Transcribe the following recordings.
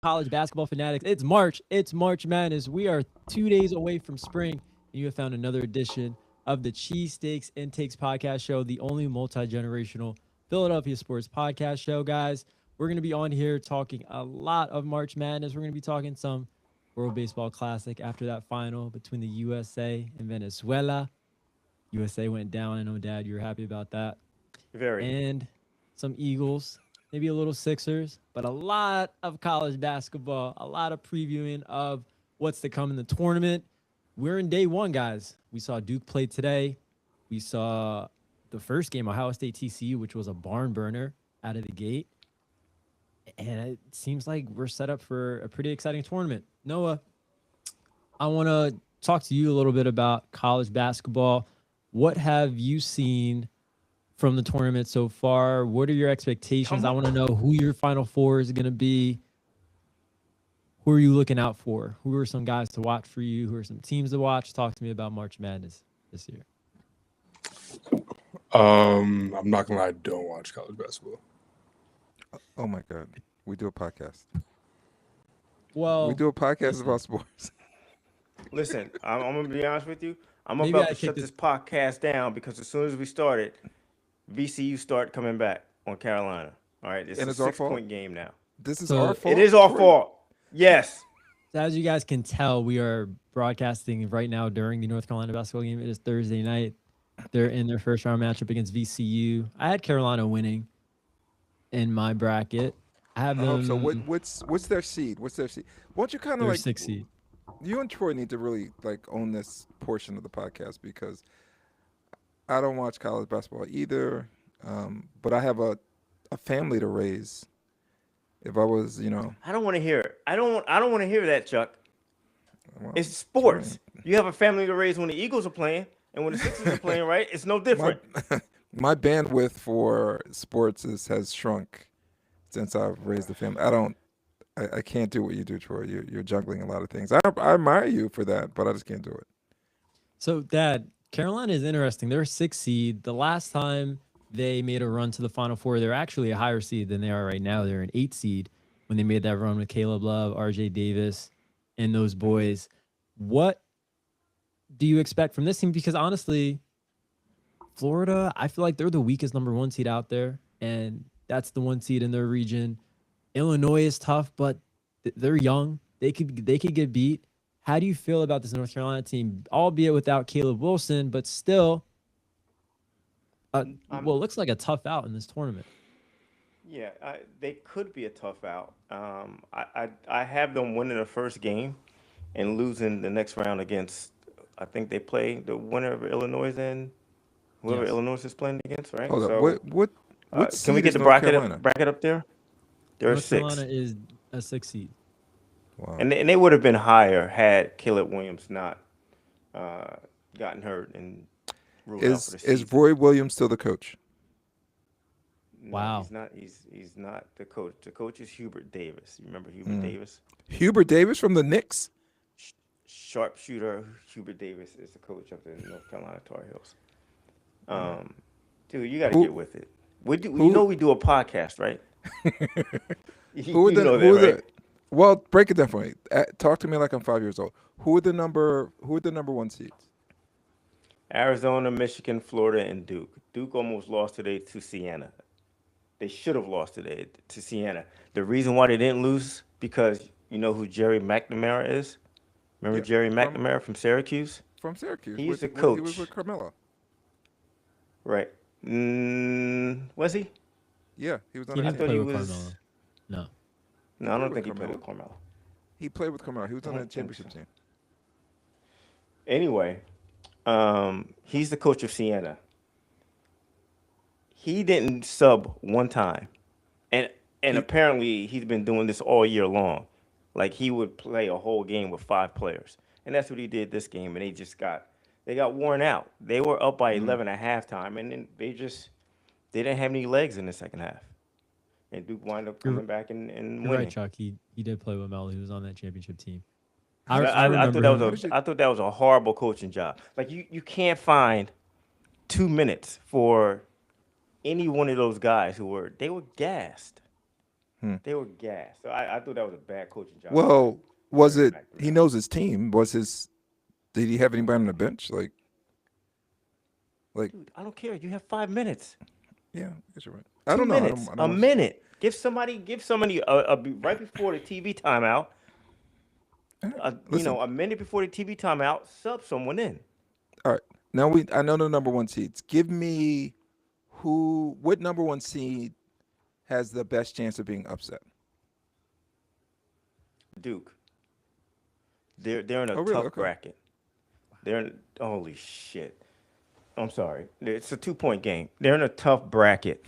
college basketball fanatics? It's March. It's March Madness. We are 2 days away from spring, and you have found another edition of the Cheesesteaks Intakes Podcast Show, the only multi generational Philadelphia sports podcast show, guys. We're going to be on here talking a lot of March Madness. We're going to be talking some World Baseball Classic after that final between the USA and Venezuela. USA went down. I know, Dad, you were happy about that. Very. And some Eagles, maybe a little Sixers, but a lot of college basketball, a lot of previewing of what's to come in the tournament. We're in day one, guys. We saw Duke play today. We saw the first game, Ohio State TCU, which was a barn burner out of the gate. And it seems like we're set up for a pretty exciting tournament. Noah, I want to talk to you a little bit about college basketball. What have you seen from the tournament so far? What are your expectations? I want to know who your Final Four is going to be. Who are you looking out for? Who are some guys to watch for you? Who are some teams to watch? Talk to me about March Madness this year. I'm not gonna lie, I don't watch college basketball. Oh my God, we do a podcast. Well, We do a podcast about sports. Listen, I'm gonna be honest with you. I'm Maybe about I to kick shut this- this podcast down because as soon as we started, VCU start coming back on Carolina. All right, it's And a it's our fault? 6-point game now. This is So our fault. It is our Troy? fault. Yes. as you guys can tell, we are broadcasting right now during the North Carolina basketball game. It is Thursday night. They're in their first round matchup against VCU. I had Carolina winning in my bracket. I have I them. hope so. What's their seed? What's their seed? Why don't you kind of their like 6 seed. you and Troy need to really like own this portion of the podcast because I don't watch college basketball either. But I have a family to raise. If I was, I don't want to hear it. I don't want to hear that, Chuck. well, It's sports. You have a family to raise when the Eagles are playing and when the Sixers are playing, right? It's no my, different. my bandwidth for sports has shrunk since I've raised a family. I can't do what you do, Troy. You're juggling a lot of things. I admire you for that, but I just can't do it. So, Dad, Carolina is interesting. They're a 6 seed. The last time they made a run to the Final Four, they're actually a higher seed than they are right now. They're an 8 seed when they made that run with Caleb Love, RJ Davis, and those boys. What do you expect from this team? Because honestly, Florida, I feel like they're the weakest number 1 seed out there, and that's the 1 seed in their region. Illinois is tough, but they're young. They could get beat. How do you feel about this North Carolina team, albeit without Caleb Wilson, but still, well, it looks like a tough out in this tournament. Yeah, they could be a tough out. I have them winning the first game and losing the next round against. I think they play the winner of Illinois and whoever Yes. Illinois is playing against, right? Hold So, up. What can we seed get is the North bracket Carolina? up there? They're North 6, Carolina is a 6 seed. Wow. and they would have been higher had Caleb Williams not gotten hurt and ruled out for the Is season. Roy Williams still the coach? No, Wow. he's not. He's not the coach. The coach is Hubert Davis. You remember Hubert Davis? Hubert Davis from the Knicks? Sharpshooter Hubert Davis is the coach of the North Carolina Tar Heels. Dude, you got to Who- get with it. We do. who- You know we do a podcast, right? Who are you the, know who are that, right? the Well, break it down for me. Talk to me like I'm 5 years old. Who are the number 1 seeds? Arizona, Michigan, Florida, and Duke. Duke almost lost today to Siena. They should have lost today to Siena. The reason why they didn't lose because you know who Jerry McNamara is. Remember Yeah, Jerry from- McNamara from Syracuse? From Syracuse. He's the He was coach. with Carmelo. Right. Was he? Yeah, he was on He that didn't thought play he with was- Carmelo. No. No, I don't with think he played Carmelo. with Carmelo. He played with Carmelo. He was on I the don't think championship so. team. Anyway, he's the coach of Siena. He didn't sub one time, and apparently he's been doing this all year long. Like he would play a whole game with 5 players, and that's what he did this game. And they got worn out. They were up by 11 at halftime, and then they didn't have any legs in the second half. And Duke wound up coming back and You're winning. right, Chuck. He did play with Melo. He was on that championship team. I remember him. I thought that was a horrible coaching job. Like you can't find 2 minutes for any one of those guys they were gassed. They were gassed. So I thought that was a bad coaching job. Well, was Very it? back He then. knows his team. Did he have anybody on the bench? Like, Dude, I don't care. You have 5 minutes. yeah, I guess you're right. I 2 don't know. I minutes. don't A watch- minute. Give somebody right before the TV timeout. Listen. A minute before the TV timeout, sub someone in. All right. Now I know the number one seeds. Give me what number one seed has the best chance of being upset? Duke. They're in a Oh, really? tough Okay. bracket. Holy shit. I'm sorry. It's a 2-point game. They're in a tough bracket.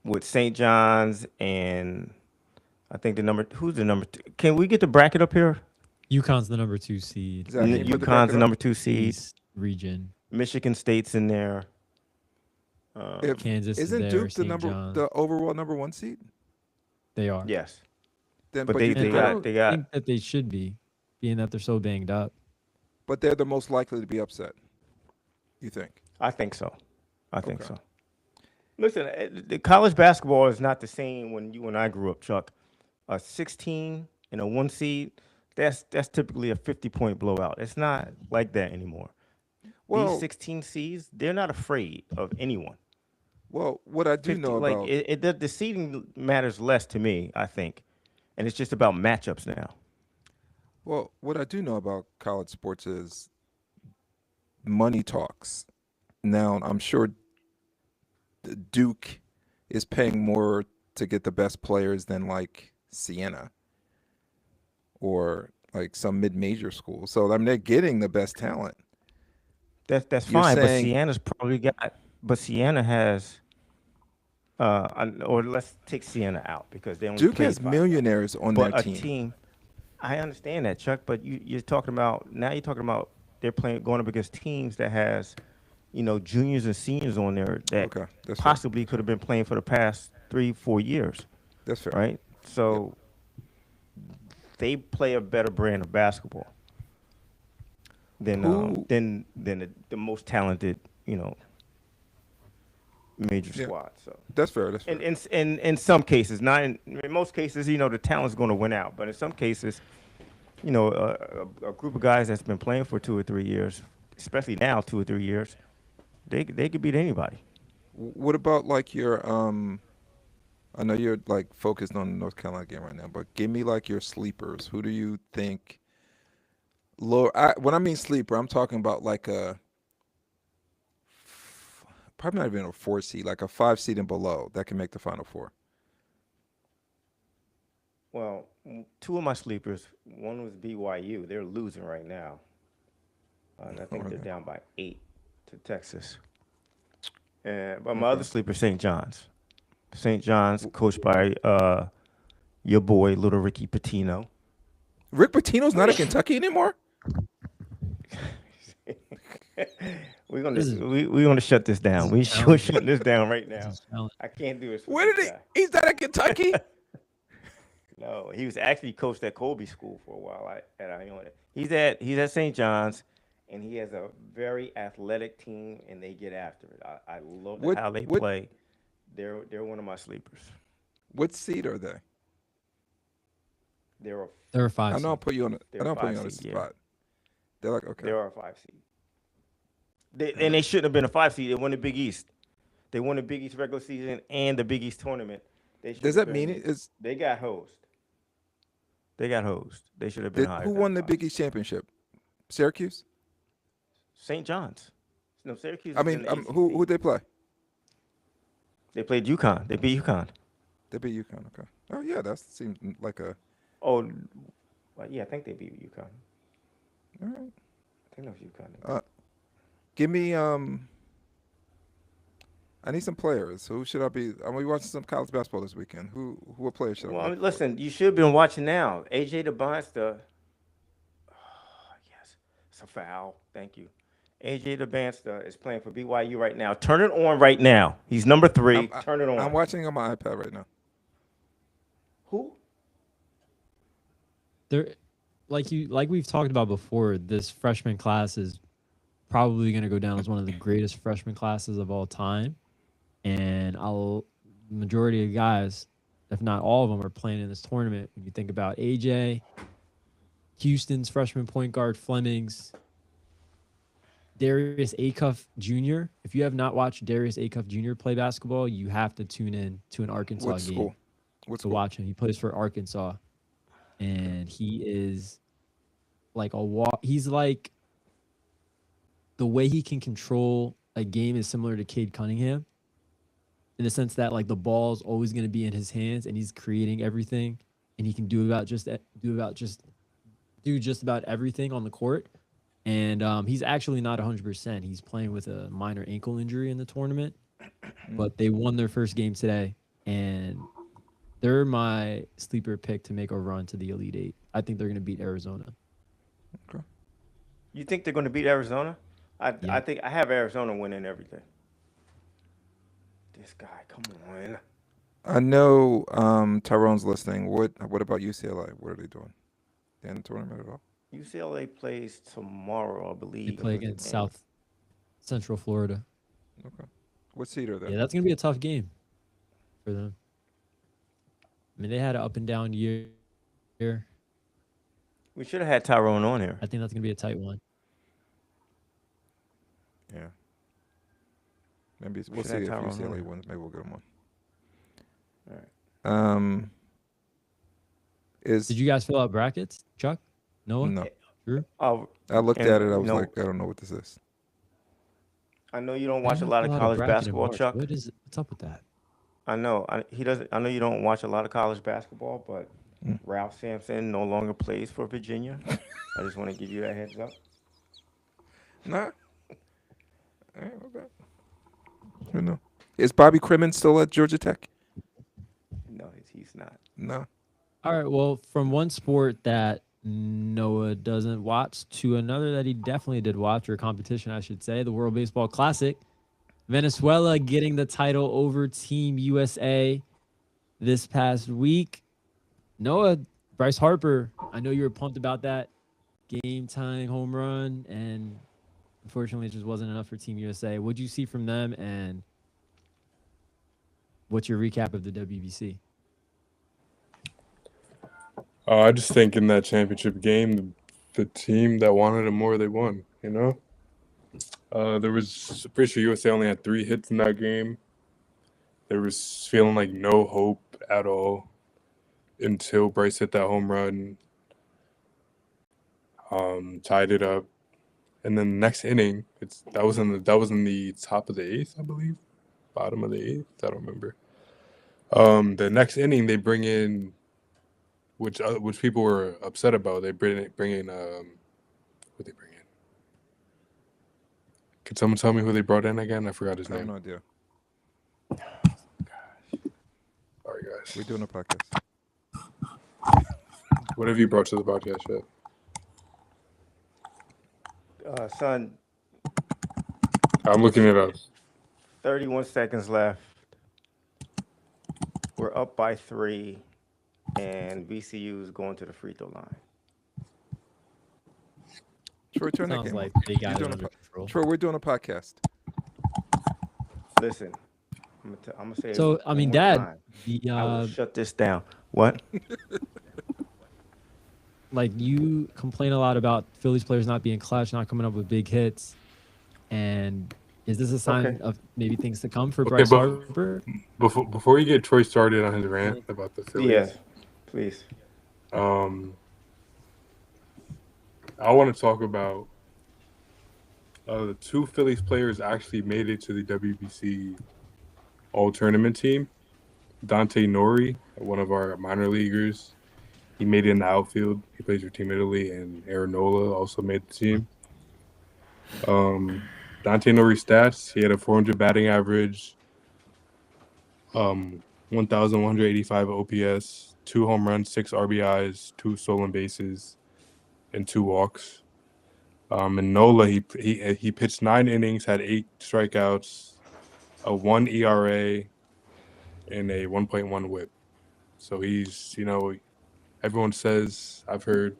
With St. John's and I think who's the number 2? Can we get the bracket up here? UConn's the number 2 seed. Zach, can you put the UConn's bracket the up? number 2 seed. East region. Michigan State's in there. If- Kansas is Isn't there, Duke St. John's. the overall number one seed? They are. Yes. Then, But you they think And I got- don't they got- think that they should be, being that they're so banged up. but they're the most likely to be upset. You think? I think so. I think Okay. so. Listen, the college basketball is not the same when you and I grew up, Chuck. A 16 and a 1 seed, that's typically a 50-point blowout. It's not like that anymore. Well, These 16 seeds, they're not afraid of anyone. well, what I do 50, know like about the seeding matters less to me, I think, and it's just about matchups now. well, what I do know about college sports is money talks. Now, I'm sure Duke is paying more to get the best players than like Siena or like some mid-major school. So I mean, they're getting the best talent. That's You're fine, saying- but Sienna's probably but Sienna has, or let's take Sienna out because they only Duke played has 5 millionaires on But their a team. team, I understand that, Chuck. But you're talking about they're going up against teams that has, juniors and seniors on there that Okay, that's fair. possibly could have been playing for the past 3-4 years, That's fair. right? So they play a better brand of basketball than Who- the most talented, major Yeah. squad. So. That's fair. That's fair. In some cases, not in most cases, the talent's going to win out. But in some cases, a group of guys that's been playing for 2 or 3 years, especially now 2 or 3 years, they could beat anybody. What about like your I know you're like focused on the North Carolina game right now, but give me like your sleepers. Who do you think when I mean sleeper, I'm talking about like probably not even a 4 seed, like a 5 seed and below that can make the Final Four. Well, 2 of my sleepers, one was BYU. They're losing right now. And I think Okay. they're down by 8 to Texas. But my other sleeper, St. John's. St. John's, coached by your boy, Little Ricky Pitino. Rick Pitino's not at Kentucky anymore? We're gonna This is- we're gonna shut this down. We're shutting this down right now. I can't do this. with Where this did guy. he's not at Kentucky? No, he was actually coached at Colby School for a while at Iona. He's at St. John's, and he has a very athletic team, and they get after it. I love how they play. They're one of my sleepers. What seed are they? They're They're a 5 I know I'll seed. put you on I They're know I'll put you 5 on the seed, yeah. spot. They're like, okay. they are a 5 seed. And they shouldn't have been a 5 seed. They won the Big East. They won the Big East regular season and the Big East tournament. Does that mean it is They got hosed. They should have been higher. who than won the 5 Big East championship? Syracuse? St. John's. No, Syracuse. I is in mean, the who ACC. who'd they play? They played UConn. They beat UConn. They beat UConn. Okay. Oh yeah, that seems like a Oh, well, yeah, I think they beat UConn. all right. I think that was UConn. Give me I need some players. Who should I be? I'm gonna be watching some college basketball this weekend. What players should Well, I I be? mean, listen, you should have been watching now. AJ DeBonsta. Oh, yes, it's a foul. Thank you. AJ DeBonsta is playing for BYU right now. Turn it on right now. He's number 3. Turn it on. I'm watching on my iPad right now. Who? They're like we've talked about before, this freshman class is probably going to go down as one of the greatest freshman classes of all time. And majority of guys, if not all of them, are playing in this tournament. When you think about AJ, Houston's freshman point guard Flemings, Darius Acuff Jr. If you have not watched Darius Acuff Jr. play basketball, you have to tune in to an Arkansas What game school? What to school? watch him. He plays for Arkansas, and he is like a walk. He's like the way he can control a game is similar to Cade Cunningham, in the sense that like the ball's always going to be in his hands, and he's creating everything, and he can do just about everything on the court. And he's actually not 100%. He's playing with a minor ankle injury in the tournament, but they won their first game today, and they're my sleeper pick to make a run to the Elite Eight. I think they're going to beat Arizona. You think they're going to beat Arizona? I Yeah. think I have Arizona winning everything. This guy, come on. I know Tyrone's listening. What about UCLA? What are they doing? They in the tournament at all? UCLA plays tomorrow, I They believe. play against And South Central Florida. Okay. What seed are they? Yeah, that's going to be a tough game for them. I mean, they had an up and down year. We should have had Tyrone on here. I think that's going to be a tight one. Yeah. Maybe We we'll should see have if Tyrone UCLA on. wins. Maybe we'll get them on. All right. Is Did you guys fill out brackets, Chuck? Noah? no? Drew? Oh, I looked And at it. I was no. like, I don't know what this is. I know you don't Why watch a not lot of fill out college bracket in basketball, March? Chuck. What's up with that? I know. He doesn't. I know you don't watch a lot of college basketball, but Ralph Sampson no longer plays for Virginia. I just want to give you that heads up. Nah. All right, okay. Who know? Is Bobby Crimmins still at Georgia Tech? No, he's not. No. All right, well, from one sport that Noah doesn't watch to another that he definitely did watch, or competition, I should say, the World Baseball Classic. Venezuela getting the title over Team USA this past week. Noah, Bryce Harper, I know you were pumped about that game-tying home run, and unfortunately it just wasn't enough for Team USA. What'd you see from them, and what's your recap of the WBC? I just think in that championship game, the team that wanted it more, they won. You know, there was pretty sure USA only had 3 hits in that game. There was feeling like no hope at all until Bryce hit that home run, tied it up, and then the next inning, that was in the top of the 8th, I believe, bottom of the 8th. I don't remember. The next inning, they bring in. Which people were upset about. They bring in what they bring in. Could someone tell me who they brought in again? I forgot his I have name. no idea. Sorry, guys. We're doing a podcast. What have you brought to the podcast yet? Son, I'm looking it up. 31 seconds left. We're up by 3, and VCU is going to the free throw line. Troy, turn that Sounds game like on. they got it doing a under control. Troy, we're doing a podcast. Listen, I'm gonna say. So, it I mean, one more Dad, time. the I will shut this down. What? like you complain a lot about Phillies players not being clutch, not coming up with big hits, and is this a sign Okay. of maybe things to come for Okay, Bryce but- Harper? Before you get Troy started on his rant about the Phillies, Yeah, please. I want to talk about the 2 Phillies players actually made it to the WBC All-Tournament team. Dante Nori, one of our minor leaguers, he made it in the outfield. He plays for Team Italy, and Aaron Nola also made the team. Dante Nori's stats: he had a 400 batting average, 1,185 OPS, 2 home runs, 6 RBIs, 2 stolen bases, and 2 walks. And Nola, he pitched 9 innings, had 8 strikeouts, a 1 ERA, and a 1.1 WHIP. So he's, everyone says, I've heard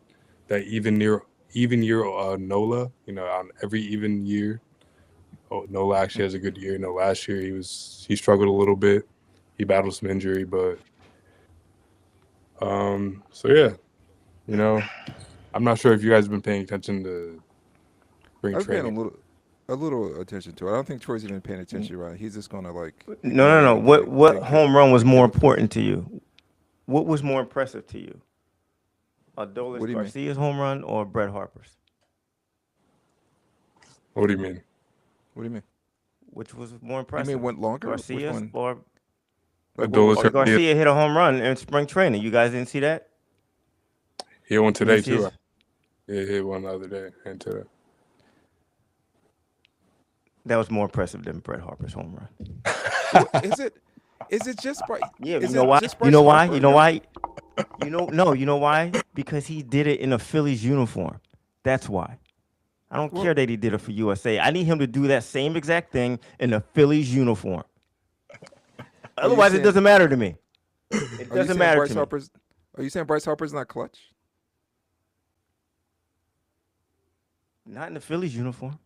that even year Nola, on every even year, Nola actually has a good year. Last year he struggled a little bit. he battled some injury, but so yeah, I'm not sure if you guys have been paying attention to spring I was paying training. a little attention to it. I don't think Troy's even paying attention, right? He's just gonna like. No. ignore it, What take home run was take more it for- important to you? What was more impressive to you? Adolis What do you mean? Garcia's home run or Bret Harper's? What do you mean? What do you mean? Which was more You impressive? mean went longer? Which Garcia's one? or Like, Adolis what- Garcia hit a home run in spring training. You guys didn't see that? He hit one You today didn't see too. his- Yeah, he hit one the other day and today. That was more impressive than Bret Harper's home run. Is it? Is it just Bryce? Yeah, is you know it why? just You Bryce know why? Harper? You know why? You know why? Because he did it in a Phillies uniform. That's why. I don't care that he did it for USA. I need him to do that same exact thing in a Phillies uniform. Otherwise, it saying- doesn't matter to me. It Are you doesn't saying matter Bryce to me. Harper's? Are you saying Bryce Harper's not clutch? Not in the Phillies uniform.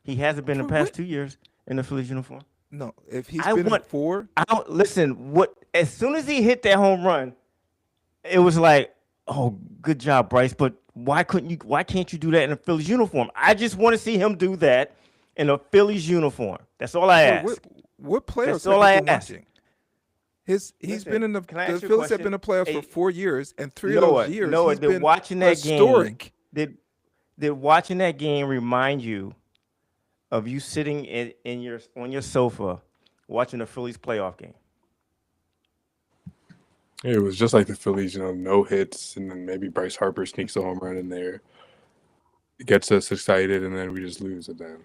He hasn't been in the Troy, past what? 2 years in the Phillies uniform. No. If he's I been want- in 4, I don't listen. What? As soon as he hit that home run, it was like, oh, good job, Bryce. But why can't you do that in a Phillies uniform? I just want to see him do that in a Phillies uniform. That's all I ask. what playoffs That's all have I you been ask. watching? He's Listen, been in the can I the ask you a Phillies have question? been in the playoffs Hey, for 4 years, and 3 Noah, of those years Noah, he's did been watching that game- historic. Did watching that game remind you of you sitting on your sofa watching the Phillies playoff game? Yeah, it was just like the Phillies, no hits, and then maybe Bryce Harper sneaks a home run in there. It gets us excited, and then we just lose it then.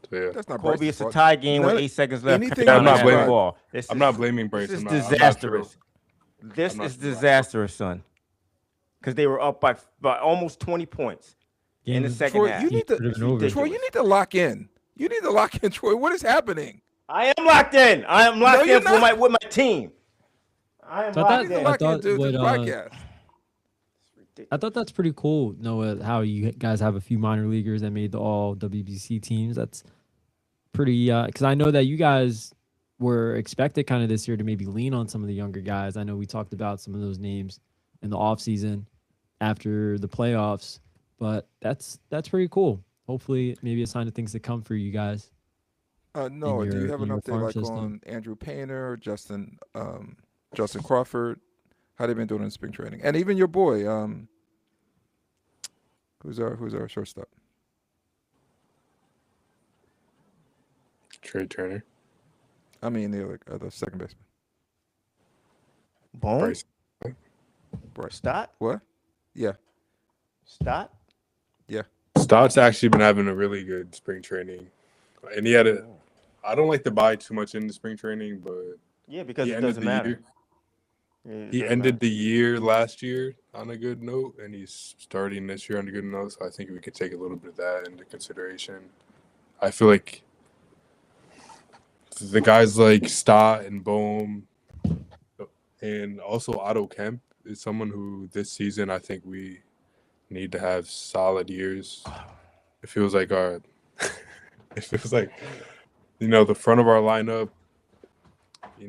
So yeah, That's not Colby, Bryce's it's a fault. tie game with None- 8 seconds left. anything Carolina I'm not has the blaming- ball. I'm not blaming Bryce. This is I'm not sure. disastrous. This I'm not is sure. disastrous, son. Because they were up by almost 20 points in the Game- second Troy, half. you need to Could've been over. Troy, you need to lock in. You need to lock in, Troy. What is happening? I am locked in. I am locked you're in for not. with my team. I am So I locked thought- You need to in. lock in, thought dude. This what, podcast. I thought that's pretty cool, Noah, how you guys have a few minor leaguers that made the all WBC teams. That's pretty, because I know that you guys were expected kind of this year to maybe lean on some of the younger guys. I know we talked about some of those names in the offseason after the playoffs, but that's pretty cool. Hopefully, maybe a sign of things to come for you guys. No, do you your- have in an your update farm like system. on Andrew Painter, Justin Crawford? How they been doing in spring training? And even your boy, who's our shortstop? Trey Turner, I mean, the second baseman. Boom. Bryce. Stott. What? Yeah. Stott. Stott's actually been having a really good spring training, and he had a. I don't like to buy too much into spring training, but Yeah, because he it ended doesn't the matter. year. Yeah, it He doesn't ended matter. the year last year on a good note, and he's starting this year on a good note. So I think we could take a little bit of that into consideration. I feel like the guys like Stott and Bohm, and also Otto Kemp is someone who this season I think we need to have solid years. It feels like the front of our lineup.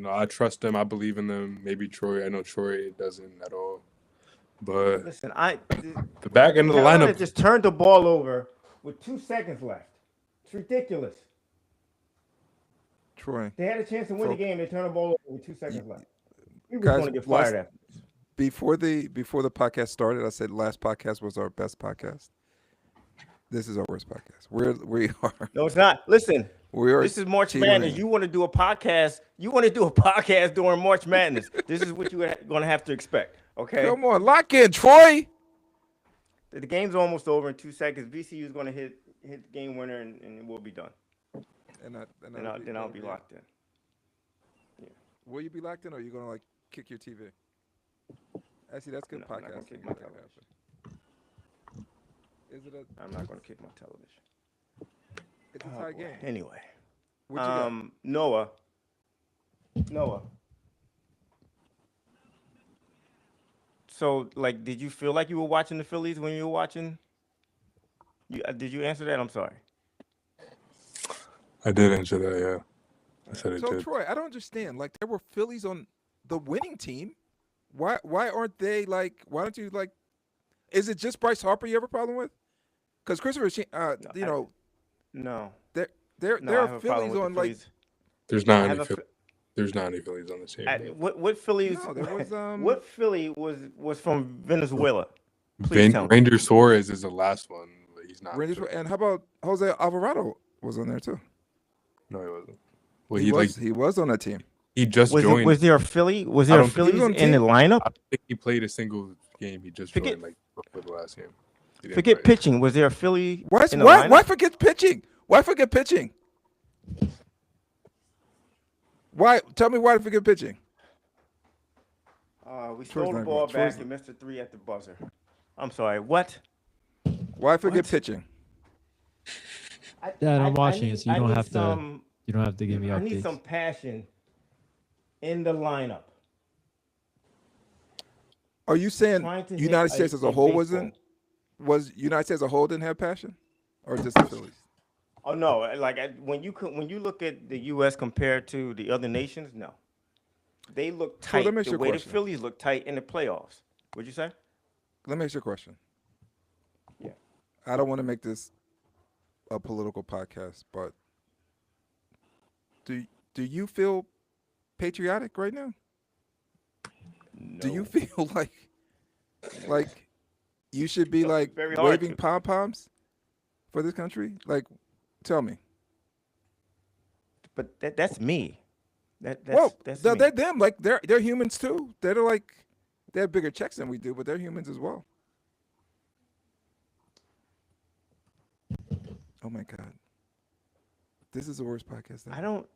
I trust them. I believe in them. Maybe Troy. I know Troy doesn't at all. But Listen, the back end of the Carolina lineup, just turned the ball over with 2 seconds left. It's ridiculous. Troy, They had a chance to win the So- game. They turned the ball over with 2 seconds left. We were guys, going to get fired after this. before the podcast started, I said last podcast was our best podcast. This is our worst podcast. We are No, it's not. Listen, we are. this is March teetering. Madness. You want to do a podcast? You want to do a podcast during March Madness? This is what you're going to have to expect. Okay. Come on, lock in, Troy. The game's almost over in 2 seconds. VCU is going to hit the game winner, and we'll be done. And Then I'll be locked in. Will you be locked in, or are you gonna kick your TV? Actually, that's good No, I'm not gonna podcasting. kick my Make that television. happen. Is it a? I'm not going to kick my television. It's a Oh, tie boy. game. Anyway, What you got? Noah. So, did you feel like you were watching the Phillies when you were watching? Did you answer that? I'm sorry. I did answer that. Yeah. I said it So did. Troy, I don't understand. Like there were Phillies on the winning team. Why aren't they like? Why don't you like? Is it just Bryce Harper you have a problem with? Because Christopher, No, you know, no, there no. there I are have a problem Phillies with the on like Phillies. There's I not have any. a. There's not any Phillies on the team. What Phillies? no, there was What Philly was from Venezuela? Please tell me. Ranger Suarez is the last one, but he's not. Rangers, and how about Jose Alvarado was on there too? No, he wasn't. Well, He was on that team. he just joined. Was there a Philly? Was I there a don't think- He was Phillies on the in the team? I lineup? don't think he played a single game. He just Forget- joined like for the last game. He didn't Forget play. pitching. Was there a Philly Why in the lineup? why forget pitching? Why forget pitching? Why tell me why to forget pitching? We Troy's stole the not ball good. Troy's back and missed a 3 at the buzzer. I'm sorry. What? Why forget What? pitching? Dad, I'm watching it, so you I don't need have to. some- You don't have to give me I need updates. some passion in the lineup. Are you saying Trying to hit United States as a whole baseball. was United States as a whole didn't have passion, or just the Phillies? Oh no! Like when you look at the U.S. compared to the other nations, no, they look So tight. let me ask you The a way the question. Phillies look tight in the playoffs. What'd you say? Let me ask you a question. Yeah. I don't want to make this a political podcast, but do you feel patriotic right now? No. Do you feel like you should be like Very hard waving to. pom poms for this country? Like, tell me. But that's me. That's they're me. them. Like they're humans too. They're like they have bigger checks than we do, but they're humans as well. Oh my God. This is the worst podcast ever. I don't,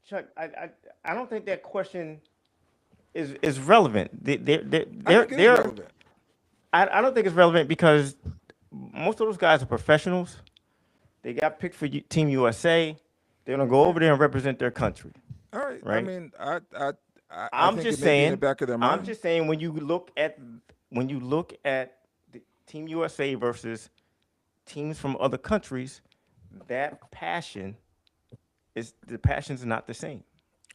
Chuck. I don't think that question is relevant. I think it is They're relevant. I don't think it's relevant because most of those guys are professionals. They got picked for Team USA. They're gonna go over there and represent their country. All right. I Right. mean, I I'm think just it may be in saying. the back of their mind. I'm just saying when you look at the Team USA versus teams from other countries, the passion's not the same.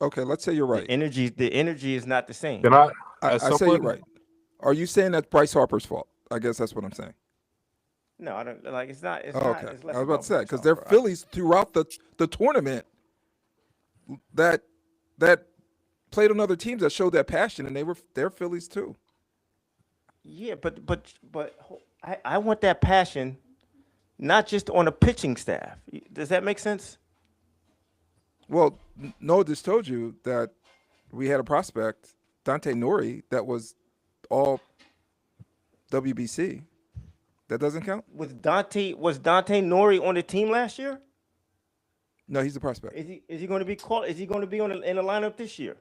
Okay, let's say you're right. The energy is not the same. Can I? I as say you're someone- right. Are you saying that's Bryce Harper's fault? I guess that's what I'm saying. No, I don't like. It's not. It's Oh, not. okay. It's less I was about to say Bryce because there are Harper. Phillies throughout the tournament that played on other teams that showed that passion, and they're Phillies too. Yeah, but I want that passion, not just on a pitching staff. Does that make sense? Well, Noah just told you that we had a prospect, Dante Nori, that was all WBC. That doesn't count? Was Dante Nori on the team last year? No, he's a prospect. Is he going to be called? Is he going to be in the lineup this year?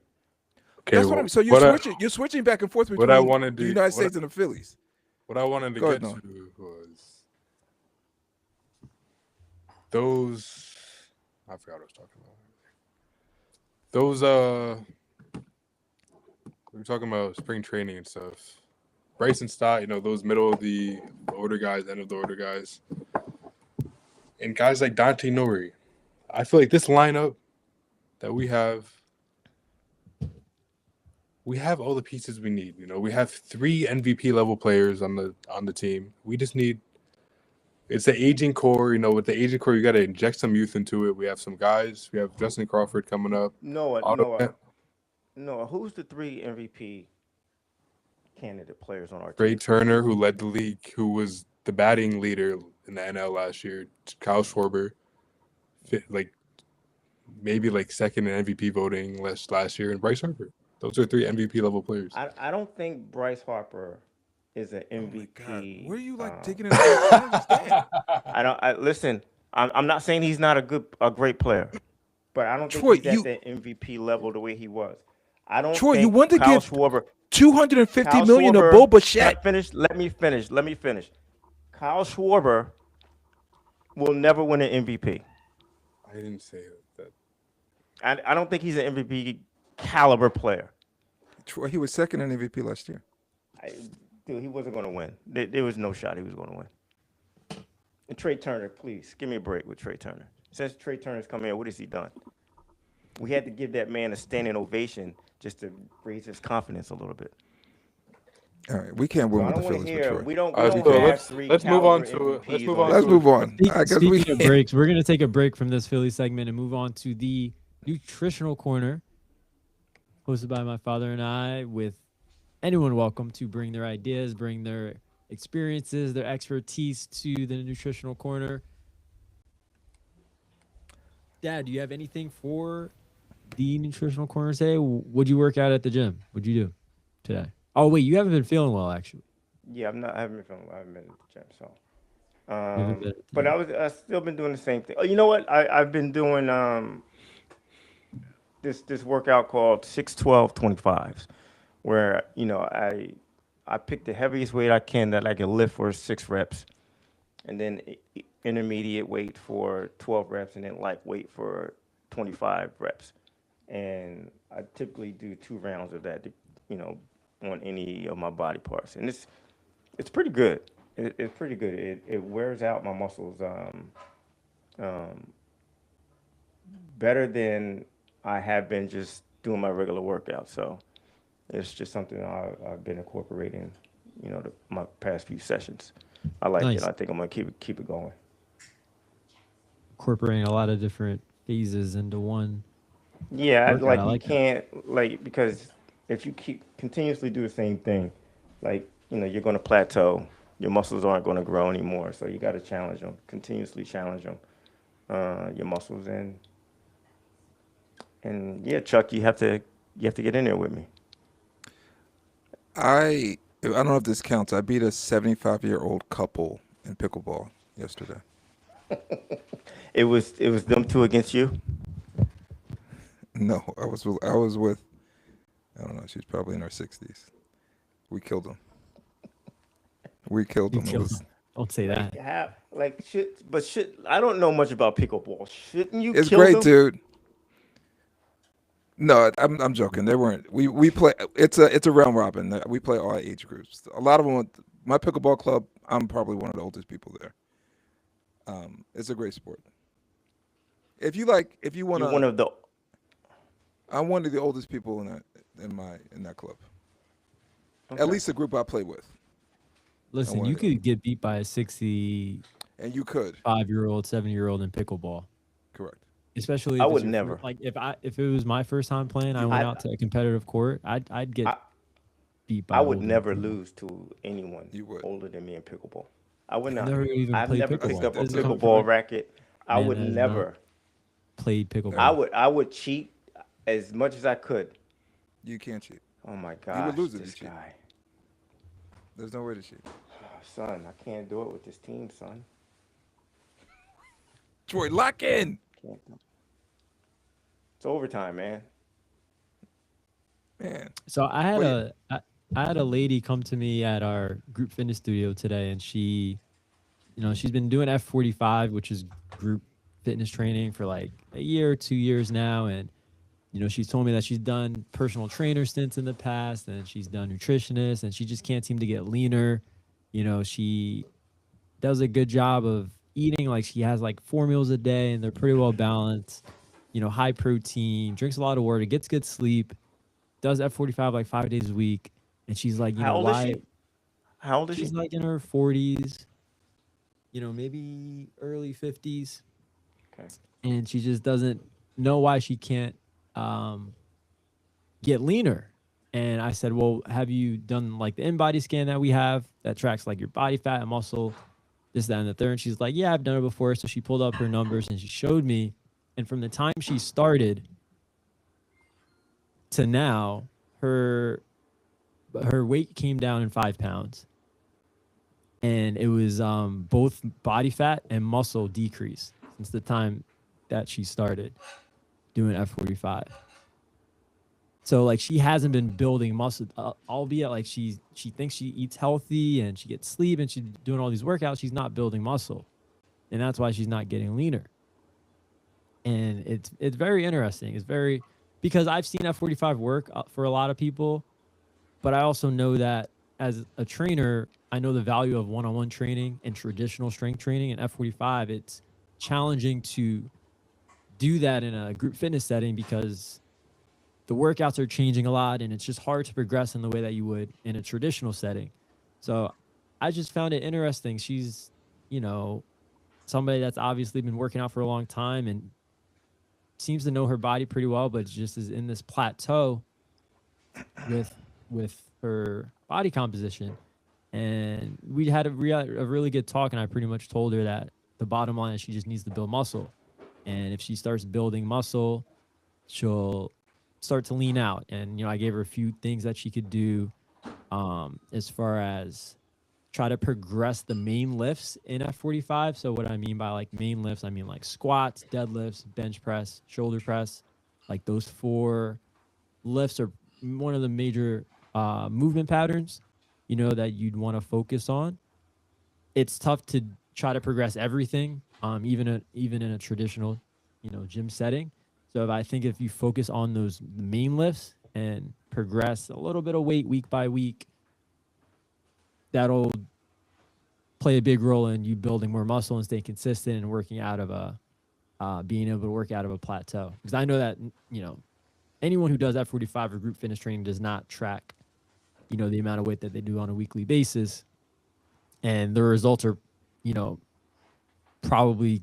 Okay, That's what well, I'm. So you're switching back and forth between I wanted the to- United what States and the Phillies. What I wanted to Go get ahead, to was those. I forgot what I was talking about. Those we were talking about spring training and stuff. Bryson Stott, those middle of the order guys, end of the order guys, and guys like Dante Nori. I feel like this lineup that we have all the pieces we need. We have 3 MVP level players on the team. We just need. It's the aging core. With the aging core, you got to inject some youth into it. We have some guys. We have Justin Crawford coming up. Noah. Who's the 3 MVP candidate players on our team? Trey Turner, who led the league, who was the batting leader in the NL last year. Kyle Schwarber, maybe second in MVP voting last year, and Bryce Harper. Those are 3 MVP level players. I don't think Bryce Harper is an Oh my MVP. God, where are you digging in? I don't understand. Listen. I'm not saying he's not a great player, but I don't think Troy, he's at that MVP level the way he was. I don't. Troy, think you want to Kyle give Schwarber, $250 Kyle million to Schwarber- Bo Bichette. Let me finish. Kyle Schwarber will never win an MVP. I didn't say that. I don't think he's an MVP caliber player. Troy, he was second in MVP last year. Dude, he wasn't going to win. There was no shot he was going to win. And Trey Turner, please give me a break with Trey Turner. Since Trey Turner's come in, what has he done? We had to give that man a standing ovation just to raise his confidence a little bit. All right, we can't So win I with the don't want to Phillies for hear. Troy. We don't All right, have so 3 let's move on caliber to it. Let's MVPs move on on this Let's to move on. Speak- I guess we Speaking of can't. breaks, we're gonna take a break from this Philly segment and move on to the nutritional corner, hosted by my father and I. With anyone welcome to bring their ideas, bring their experiences, their expertise to the nutritional corner. Dad, do you have anything for the nutritional corner today? What'd you work out at the gym? What'd you do today? Oh wait, you haven't been feeling well actually. Yeah, I haven't been feeling. I haven't been at the gym, so. You haven't been at the But gym. I still been doing the same thing. Oh, you know what? I've been doing this workout called 6-12-25s, where I pick the heaviest weight I can that I can lift for 6 reps, and then intermediate weight for 12 reps, and then light weight for 25 reps. And I typically do 2 rounds of that, on any of my body parts, and it's pretty good. It's pretty good. It wears out my muscles um, better than I have been just doing my regular workout. So it's just something I've been incorporating, my past few sessions. I like Nice. it. I think I'm gonna keep it going. Incorporating a lot of different phases into one Yeah, workout. like I you like that. can't because if you keep continuously do the same thing, you're gonna plateau. Your muscles aren't gonna grow anymore. So you got to challenge them, continuously challenge them, your muscles, and yeah, Chuck, you have to get in there with me. I don't know if this counts. I beat a 75-year-old couple in pickleball yesterday. It was them 2 against you. No, I was with I don't know. She's probably in her 60s. We killed him. We killed You him. It killed was. him. Don't say that. Should I don't know much about pickleball. Shouldn't you It's kill great, them? dude. No, I'm joking. They weren't. We play. It's a round robin. We play all age groups. A lot of them. My pickleball club. I'm probably one of the oldest people there. It's a great sport. If you want You're one to, of the I'm one of the oldest people in that club. At least the group I play with. Listen, wanted you it. could get beat by a 65-year-old, And you could. 7-year-old in pickleball. Correct. Especially I if it's would your never. like if it was my first time playing, I went out to a competitive court, I'd get I, beat by I would older never people. lose to anyone You would. older than me in pickleball. I would not. Never even I've played never pickleball. picked up a Doesn't come from pickleball racket. I man would that has never. played pickleball. I would cheat as much as I could. You can't cheat. Oh my You gosh, would lose if you this cheat. guy. There's no way to cheat. Oh, son, I can't do it with this team, son. Troy, lock in. Can't do it. It's overtime, man. Man. So I had Wait. I had a lady come to me at our group fitness studio today, and she's been doing F45, which is group fitness training, for like a year or 2 years now. And she's told me that she's done personal trainer stints in the past, and she's done nutritionist, and she just can't seem to get leaner. She does a good job of eating. Like, she has like 4 meals a day, and they're pretty well balanced. High protein, drinks a lot of water, gets good sleep, does F45 like 5 days a week. And she's like, How old is why? she? How old is She's she? like in her 40s, maybe early 50s. Okay. And she just doesn't know why she can't get leaner. And I said, well, have you done like the InBody scan that we have that tracks like your body fat and muscle, this, that, and the third? And she's like, yeah, I've done it before. So she pulled up her numbers and she showed me. And from the time she started to now, her weight came down in 5 pounds. And it was both body fat and muscle decrease since the time that she started doing F45. So like, she hasn't been building muscle, albeit like she thinks she eats healthy and she gets sleep and she's doing all these workouts. She's not building muscle, and that's why she's not getting leaner. And it's very interesting. It's very, because I've seen F45 work for a lot of people, but I also know that as a trainer, I know the value of one-on-one training and traditional strength training. And F45, it's challenging to do that in a group fitness setting because the workouts are changing a lot and it's just hard to progress in the way that you would in a traditional setting. So I just found it interesting. She's, you know, somebody that's obviously been working out for a long time and seems to know her body pretty well, but just is in this plateau with her body composition. And we had a really good talk, and I pretty much told her that the bottom line is she just needs to build muscle. And if she starts building muscle, she'll start to lean out. And, you know, I gave her a few things that she could do as far as try to progress the main lifts in F45. So what I mean by like main lifts, I mean like squats, deadlifts, bench press, shoulder press. Like those 4 lifts are one of the major movement patterns, you know, that you'd want to focus on. It's tough to try to progress everything, even in a traditional, you know, gym setting. So I think if you focus on those main lifts and progress a little bit of weight week by week, that'll play a big role in you building more muscle and staying consistent and working out of a being able to work out of a plateau. Because I know that, you know, anyone who does F45 or group fitness training does not track, you know, the amount of weight that they do on a weekly basis, and the results are, you know, probably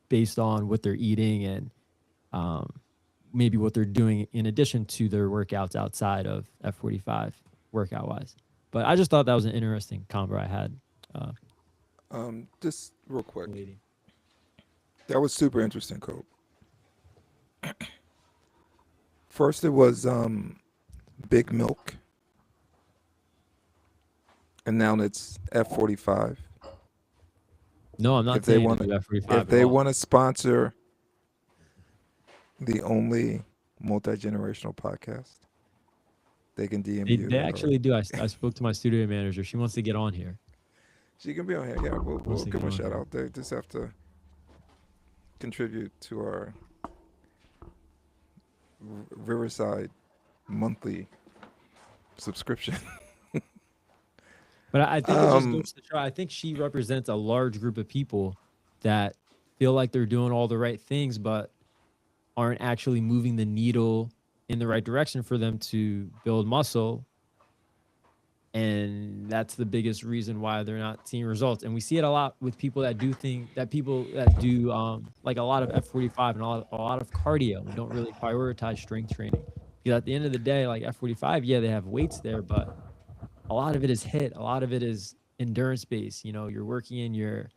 based on what they're eating and maybe what they're doing in addition to their workouts outside of F45 workout wise. But I just thought that was an interesting convo I had. Just real quick, Waiting. that was super interesting, Cope. First, it was Big Milk, and now it's F45. No, I'm not If they saying want to do to, F45 if they at all. want to sponsor the only multi-generational podcast, they can DM you. They actually do. I spoke to my studio manager. She wants to get on here. She can be on here. Yeah, we'll Wants to give get them a on shout here. out. They just have to contribute to our Riverside monthly subscription. But I think it just goes to show. I think she represents a large group of people that feel like they're doing all the right things, but aren't actually moving the needle in the right direction for them to build muscle. And that's the biggest reason why they're not seeing results. And we see it a lot with people that do like a lot of F45 and a lot of cardio and don't really prioritize strength training. Because at the end of the day, like F45, yeah, they have weights there, but a lot of it is HIIT. A lot of it is endurance based. You know, you're working in your,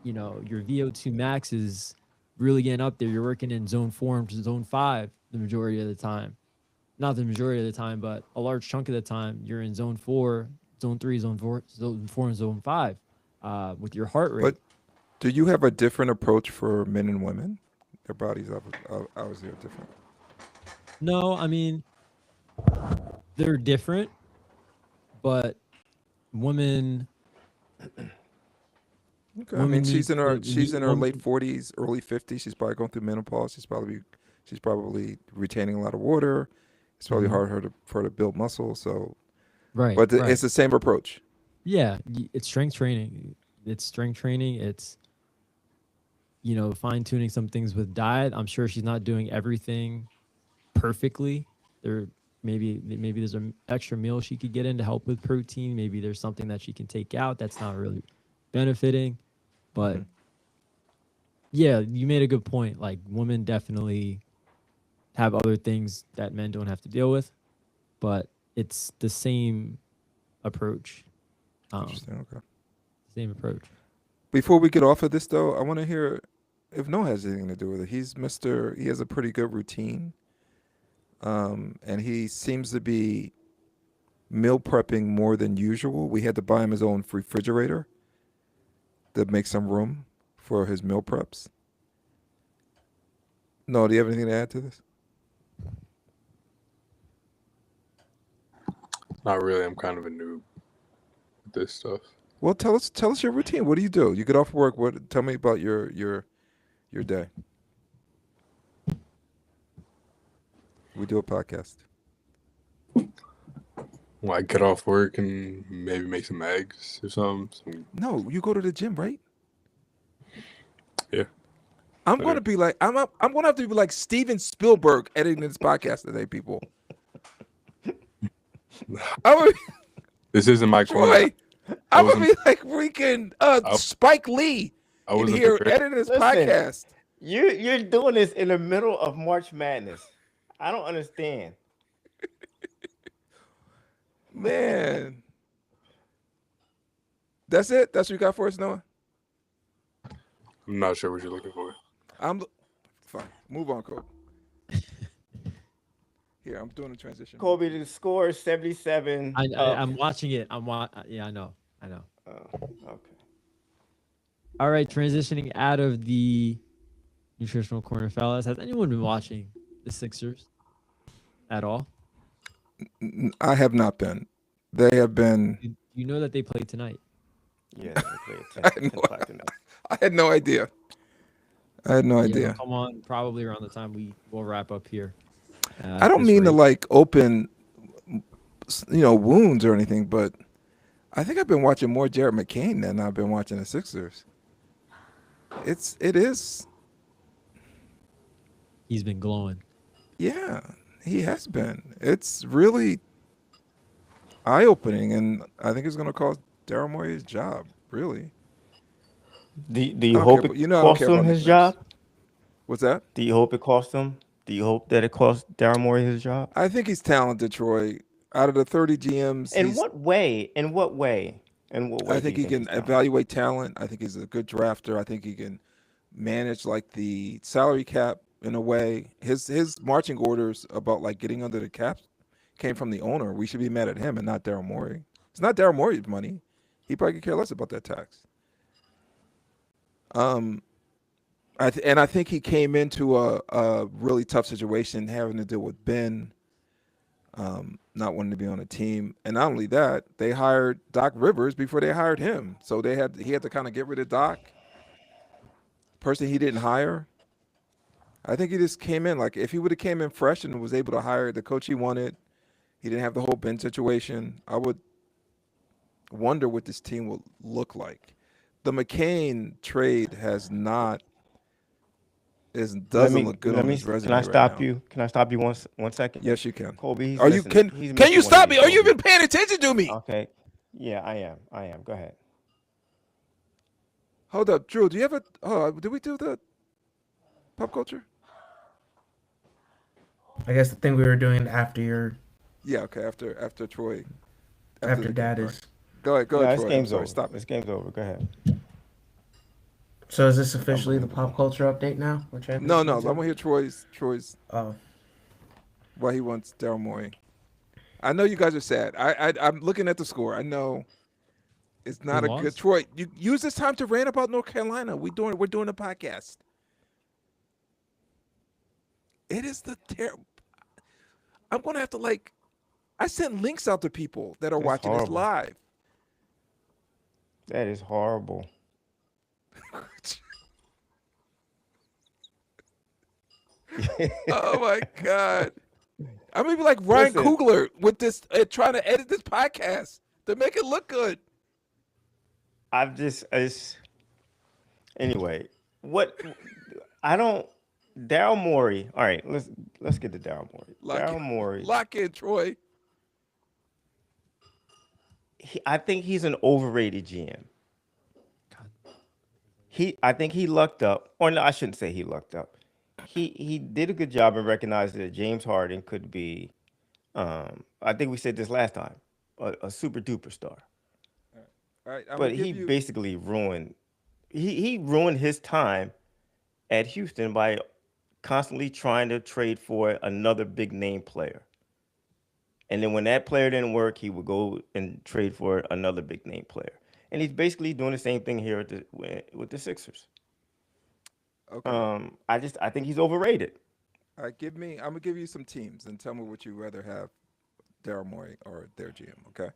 you know, your VO2 max is really getting up there. You're working in zone 4 and zone 5 the majority of the time. Not the majority of the time, but a large chunk of the time, you're in zone 4, zone 3, zone 4, and zone 5 with your heart rate. But do you have a different approach for men and women? Their bodies obviously are different. No, I mean, they're different, but women. Okay. I mean, she's in her women- late 40s, early 50s. She's probably going through menopause. She's probably retaining a lot of water. It's probably hard for her to build muscle. So, Right. but right. it's the same approach. Yeah, it's strength training. It's, you know, fine tuning some things with diet. I'm sure she's not doing everything perfectly. Maybe there's an extra meal she could get in to help with protein. Maybe there's something that she can take out that's not really benefiting. But yeah, you made a good point. Like women definitely have other things that men don't have to deal with, but it's the same approach. Interesting. Okay. Same approach. Before we get off of this, though, I want to hear if Noah has anything to do with it. He has a pretty good routine, and he seems to be meal prepping more than usual. We had to buy him his own refrigerator to make some room for his meal preps. No, do you have anything to add to this? Not really. I'm kind of a noob with this stuff. Well, tell us your routine. What do you do? You get off work. Tell me about your day. We do a podcast. Well, I get off work and maybe make some eggs or something. No, you go to the gym, right? Yeah. I'm going to be like I'm going to have to be like Steven Spielberg editing this podcast today, people. This isn't my corner. Troy, I'm going to be like freaking Spike Lee in here editing this podcast. You're doing this in the middle of March Madness. I don't understand. Man. That's it? That's what you got for us, Noah? I'm not sure what you're looking for. Fine. Move on, Kobe. Here, I'm doing a transition. Kobe, the score is 77. I'm watching it. Yeah, I know. Okay. All right, transitioning out of the nutritional corner, fellas. Has anyone been watching the Sixers at all? I have not been. They have been. You know that they play tonight. Yeah, they play 10 o'clock tonight. I had no idea. It'll come on probably around the time we will wrap up here. I don't mean to like open, wounds or anything, but I think I've been watching more Jared McCain than I've been watching the Sixers. It is. He's been glowing. Yeah, he has been. It's really eye-opening, and I think it's going to cost Daryl Morey his job, really. Do you hope it cost him his job? What's that? Do you hope it cost him? Do you hope that it cost Daryl Morey his job? I think he's talented, Troy. Out of the 30 GMs, In what way? I think he can evaluate talent. I think he's a good drafter. I think he can manage like the salary cap in a way. His marching orders about like getting under the cap came from the owner. We should be mad at him and not Daryl Morey. It's not Daryl Morey's money. He probably could care less about that tax. I think he came into a really tough situation, having to deal with Ben, not wanting to be on a team, and not only that, they hired Doc Rivers before they hired him, so he had to kind of get rid of Doc, person he didn't hire. I think he just came in like if he would have came in fresh and was able to hire the coach he wanted, he didn't have the whole Ben situation. I would wonder what this team will look like. The McCain trade doesn't look good on his resume. Can I stop you? Can I stop you one second? Yes, you can. Colby, can you stop me? Are you even paying attention to me? Okay. Yeah, I am. Go ahead. Hold up, Drew. Do you have did we do the pop culture? I guess the thing we were doing after your. Yeah. Okay. After Troy. After Dad is. Right. Go ahead, Troy. This game's over. Stop. This game's over. Go ahead. So is this officially the pop culture update now? No. I want to hear Troy's. Oh. Why he wants Daryl Morey. I know you guys are sad. I'm looking at the score. I know it's not a good. Troy, you use this time to rant about North Carolina. We're doing a podcast. It is the terrible. I'm gonna have to I sent links out to people that are watching this live. That is horrible. Oh my God. I'm gonna be like Ryan Coogler with this trying to edit this podcast to make it look good. Anyway, Daryl Morey. All right, let's get to Daryl Morey. Daryl Morey. Lock in, Troy. I think he's an overrated GM. I think he lucked up, or no, I shouldn't say he lucked up. He did a good job in recognizing that James Harden could be, I think we said this last time, a super duper star. All right, but he basically ruined. He ruined his time at Houston by constantly trying to trade for another big name player. And then when that player didn't work, he would go and trade for another big name player. And he's basically doing the same thing here with the Sixers. Okay. I think he's overrated. All right, I'm gonna give you some teams and tell me what you'd rather have, Daryl Morey or their GM. Okay.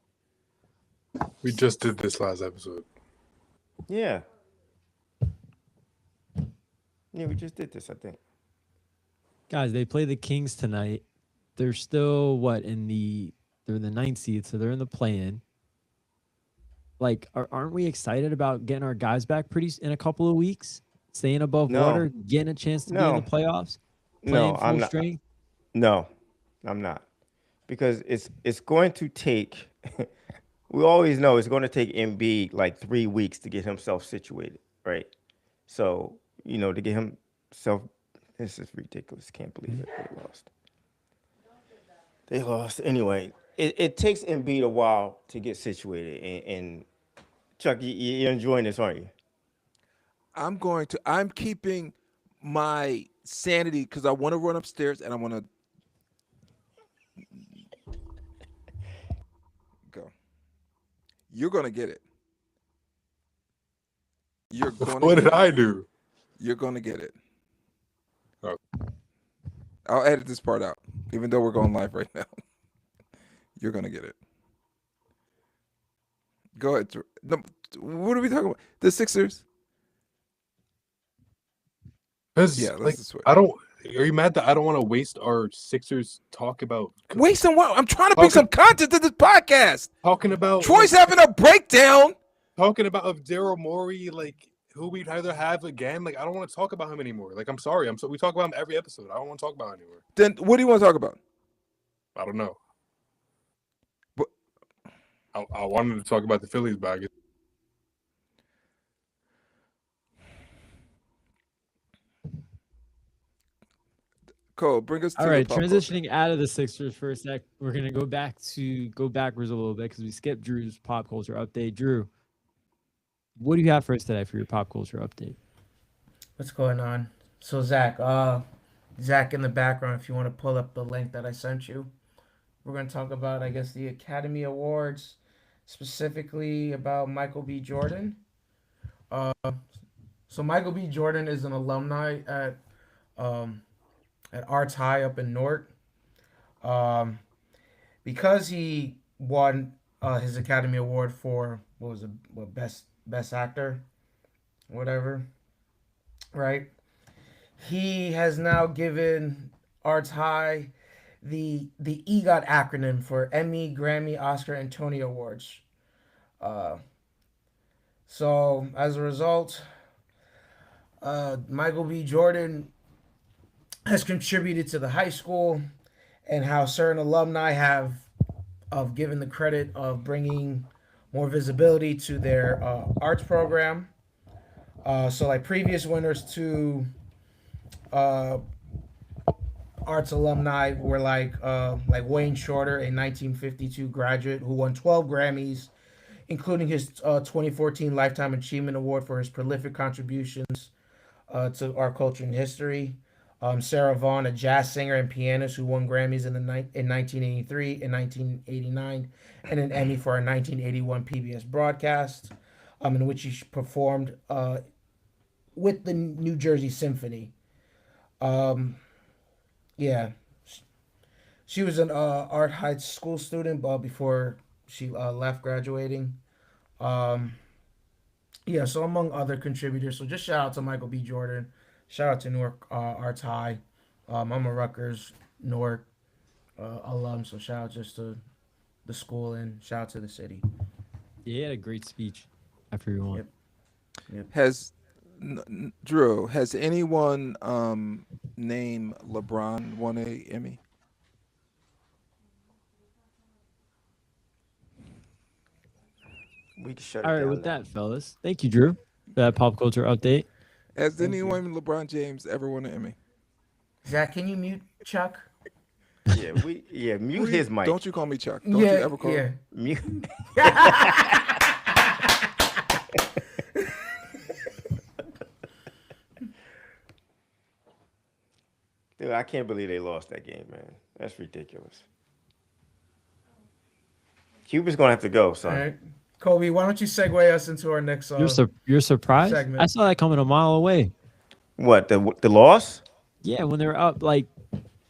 We just did this last episode. Yeah. Yeah, we just did this, I think. Guys, they play the Kings tonight. They're still they're in the 9th seed, so they're in the play-in. Aren't we excited about getting our guys back in a couple of weeks? staying above No. water, getting a chance to be in No. the playoffs, playing No, full I'm not. strength? No, I'm not. Because it's going to take we always know it's going to take Embiid like 3 weeks to get himself situated, right? So, to get himself, this is ridiculous. Can't believe it. They lost. They lost. Anyway, it takes Embiid a while to get situated. And Chuck, you're enjoying this, aren't you? I'm keeping my sanity because I want to run upstairs and I want to go. You're going to get it. You're going to What get did it. I do? You're going to get it. Oh. I'll edit this part out, even though we're going live right now. You're going to get it. Go ahead. No, what are we talking about? The Sixers? Because Yeah, let's like just switch. I don't. Are you mad that I don't want to waste our Sixers talk about Waste some what? I'm trying to bring some content to this podcast. talking about Troy's having a breakdown. talking about of Daryl Morey, like who we'd rather have again? Like I don't want to talk about him anymore. Like I'm sorry, we talk about him every episode. I don't want to talk about him anymore. Then what do you want to talk about? I don't know. But I wanted to talk about the Phillies bag. Cole, bring us to All right, the pop culture. transitioning out of the Sixers for a sec, we're gonna go backwards a little bit because we skipped Drew's pop culture update. Drew, what do you have for us today for your pop culture update? What's going on? So Zach in the background, if you want to pull up the link that I sent you, we're going to talk about, I guess, the Academy Awards, specifically about Michael B. Jordan. So Michael B. Jordan is an alumni at Arts High up in Newark. Because he won his Academy Award for best actor, whatever, right? He has now given Arts High the EGOT acronym for Emmy, Grammy, Oscar, and Tony Awards. So as a result, Michael B. Jordan has contributed to the high school, and how certain alumni have given the credit of bringing more visibility to their arts program. So like previous winners to arts alumni were like Wayne Shorter, a 1952 graduate who won 12 Grammys, including his 2014 Lifetime Achievement Award for his prolific contributions to our culture and history. Sarah Vaughan, a jazz singer and pianist who won Grammys in 1983 and 1989, and an Emmy for a 1981 PBS broadcast, in which she performed with the New Jersey Symphony. Yeah, she was an art high school student before she left graduating. Yeah, so among other contributors. So just shout out to Michael B. Jordan. Shout out to Newark Arts High. I'm a Rutgers Newark alum, so shout out just to the school and shout out to the city. Yeah, he had a great speech after he won. Yep. Drew, has anyone named LeBron won a Emmy? We can shut it All right, down with now. that, fellas, thank you, Drew, for that pop culture update. Has Thank you. anyone LeBron James ever won an Emmy? Zach, can you mute Chuck? Mute his mic. Don't you call me Chuck? Don't you ever call me? Mute. Dude, I can't believe they lost that game, man. That's ridiculous. Cuba's gonna have to go, All son. right, Kobe, why don't you segue us into our next You're surprised? segment. I saw that coming a mile away. What, the loss? Yeah, when they were up, like,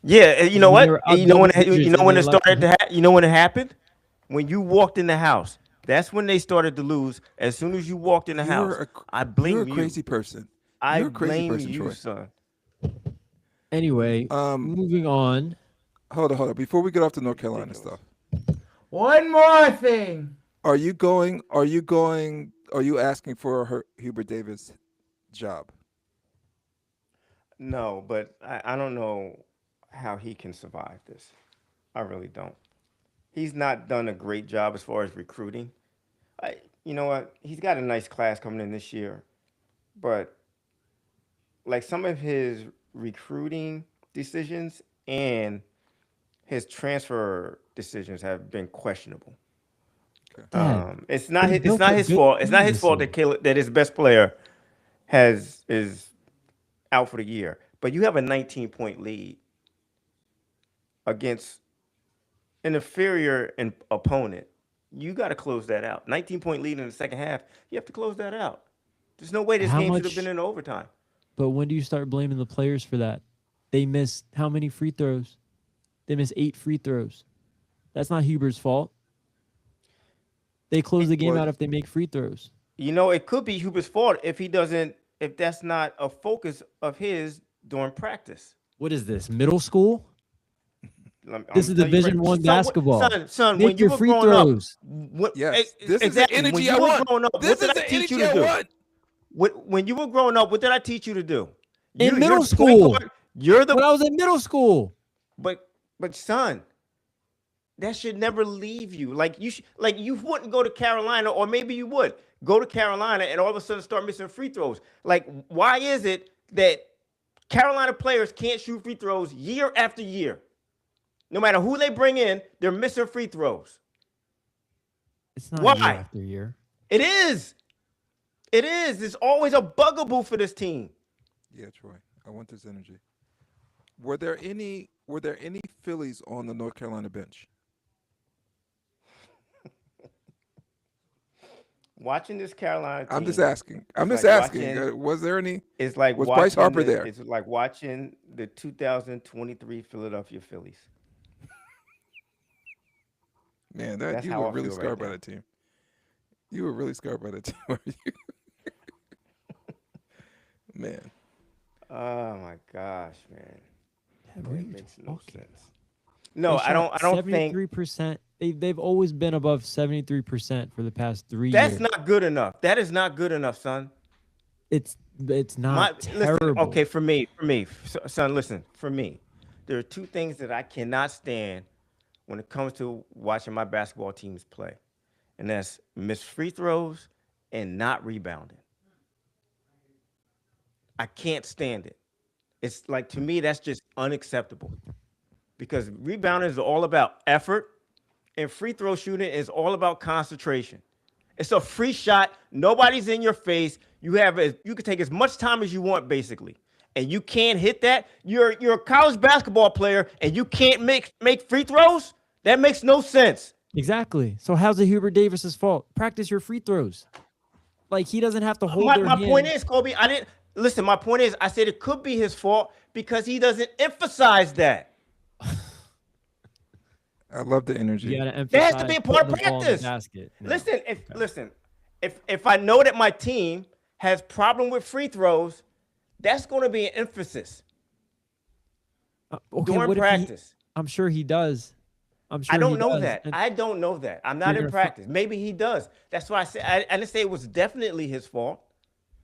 Yeah, you know When what? they were up You know when double digits and when they it left started the- to you know when it happened? When you walked in the house. That's when they started to lose. As soon as you walked in the house, I blame You're a you. crazy person. I You're a crazy blame person, you, Troy. son. anyway, moving on. Hold on. Before we get off the North Carolina Ridiculous. stuff, One more thing. are you asking for Hubert Davis' job? No, but I don't know how he can survive this. I really don't. He's not done a great job as far as recruiting. I, you know what? He's got a nice class coming in this year, but like some of his recruiting decisions and his transfer decisions have been questionable. Dad, It's but not he his, it's built not a his good fault. It's team not his this fault year. that that his best player is out for the year. But you have a 19-point lead against an inferior opponent. You got to close that out. 19-point lead in the second half. You have to close that out. There's no way this How game should have been much? in overtime. But when do you start blaming the players for that? They missed how many free throws? They missed 8 free throws. That's not Huber's fault. They close the game Well, out if they make free throws. you know, it could be Hubert's fault if he doesn't, if that's not a focus of his during practice. What is this? Middle school? I'm This is tell you Division One basketball. son, Make when you your were free growing up, throws. Yes, this is the exactly. When energy you I were want. growing up, This what did is I the teach you energy to I do? want. When you were growing up, what did I teach you to do? In middle you're the point school. guard, You're the When I was in middle school. but son, that should never leave you. Like you wouldn't go to Carolina, or maybe you would go to Carolina and all of a sudden start missing free throws. Like, why is it that Carolina players can't shoot free throws year after year? No matter who they bring in, they're missing free throws. It's not Why? year after year. It is. It is. It's always a bugaboo for this team. Yeah, Troy. I want this energy. Were there any Phillies on the North Carolina bench? Watching this Carolina team, I'm just asking. I'm it's just like asking. watching- Was there any? It's like Was watching Bryce Harper there? It's like watching the 2023 Philadelphia Phillies. Man, That's you how were I really feel right scarred by now. that team. You were really scarred by that team. weren't you? Man, Oh my gosh, man. Dad, what are That you makes no talking sense. No, I don't think 73%. They've always been above 73% for the past 3 that's years. not good enough. That is not good enough, son. It's not terrible. Listen, okay, for me, son, listen, for me, there are two things that I cannot stand when it comes to watching my basketball teams play, and that's missed free throws and not rebounding. I can't stand it. It's like, to me, that's just unacceptable, because rebounding is all about effort, and free throw shooting is all about concentration. It's a free shot. Nobody's in your face. You can take as much time as you want, basically, and you can't hit that. You're a college basketball player, and you can't make free throws. That makes no sense. Exactly. So how's it Hubert Davis's fault? Practice your free throws. Like, he doesn't have to hold their My point hand. is, Kobe, I didn't listen. My point is, I said it could be his fault because he doesn't emphasize that. I love the energy. You gotta That emphasize has to be a part of putting the ball in the practice. basket. No. Listen, if I know that my team has problem with free throws, that's going to be an emphasis Okay, during what if practice. I'm sure he does. I'm sure I don't he know does. that. And I don't know that. I'm not You're in gonna practice. Maybe he does. That's why I said I didn't say it was definitely his fault.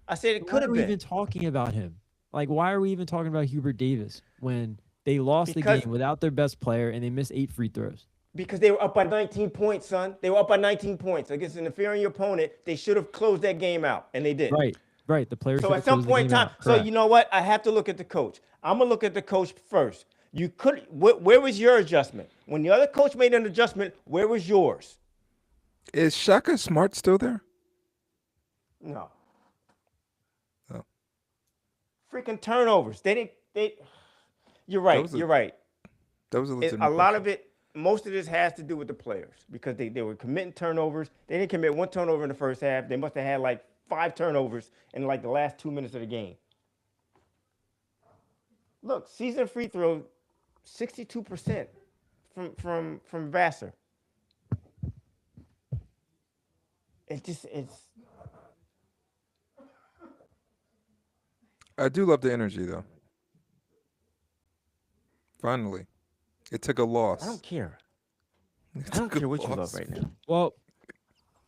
I said it why could are have we been. even talking about him? Like, why are we even talking about Hubert Davis when they lost the Because- game without their best player and they missed 8 free throws? Because they were up by 19 points, son. They were up by 19 points against an inferior opponent. They should have closed that game out, and they did. Right. The players. So should at have some closed the point in game time, out. so Correct. you know what? I have to look at the coach. I'm gonna look at the coach first. You could. Where was your adjustment? When the other coach made an adjustment, where was yours? Is Shaka Smart still there? No. Oh. Freaking turnovers. They didn't. You're right. was a You're right. That was a A legitimate lot question. of it. Most of this has to do with the players because they were committing turnovers. They didn't commit one turnover in the first half. They must have had like 5 turnovers in like the last 2 minutes of the game. Look, season free throw, 62% from Vassar. It's. I do love the energy though. Finally, it took a loss. I don't care. It I don't took a care what you love loss. right now. Well,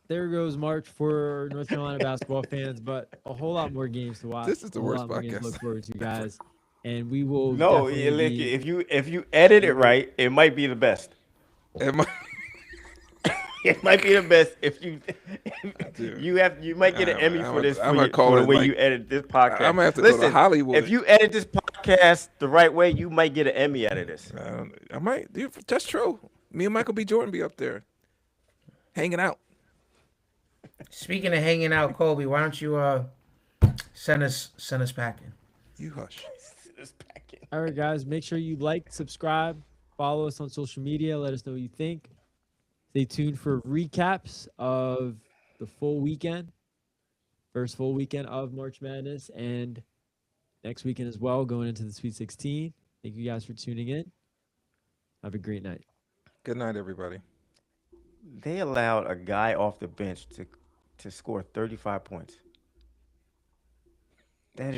there goes March for North Carolina basketball fans, but a whole lot more games to watch. This is the a whole worst lot more games to podcast look forward to, guys. and we will. No, definitely look, be- if you edit it right, it might be the best. Am I- It might be the best if you Dude. you might get an Emmy I'm for this gonna for call the it, way like, you edit this podcast. I'm gonna have to go to Listen, Hollywood. if you edit this podcast the right way, you might get an Emmy out of this. I might. Dude, that's true. Me and Michael B. Jordan be up there, hanging out. Speaking of hanging out, Kobe, why don't you send us packing? You hush. This packet. All right, guys, make sure you like, subscribe, follow us on social media. Let us know what you think. Stay tuned for recaps of the full weekend, first full weekend of March Madness, and next weekend as well, going into the Sweet 16. Thank you guys for tuning in. Have a great night. Good night, everybody. They allowed a guy off the bench to score 35 points. That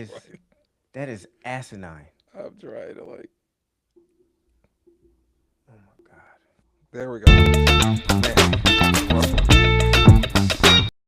is asinine. I'm trying to like. Oh my God. There we go.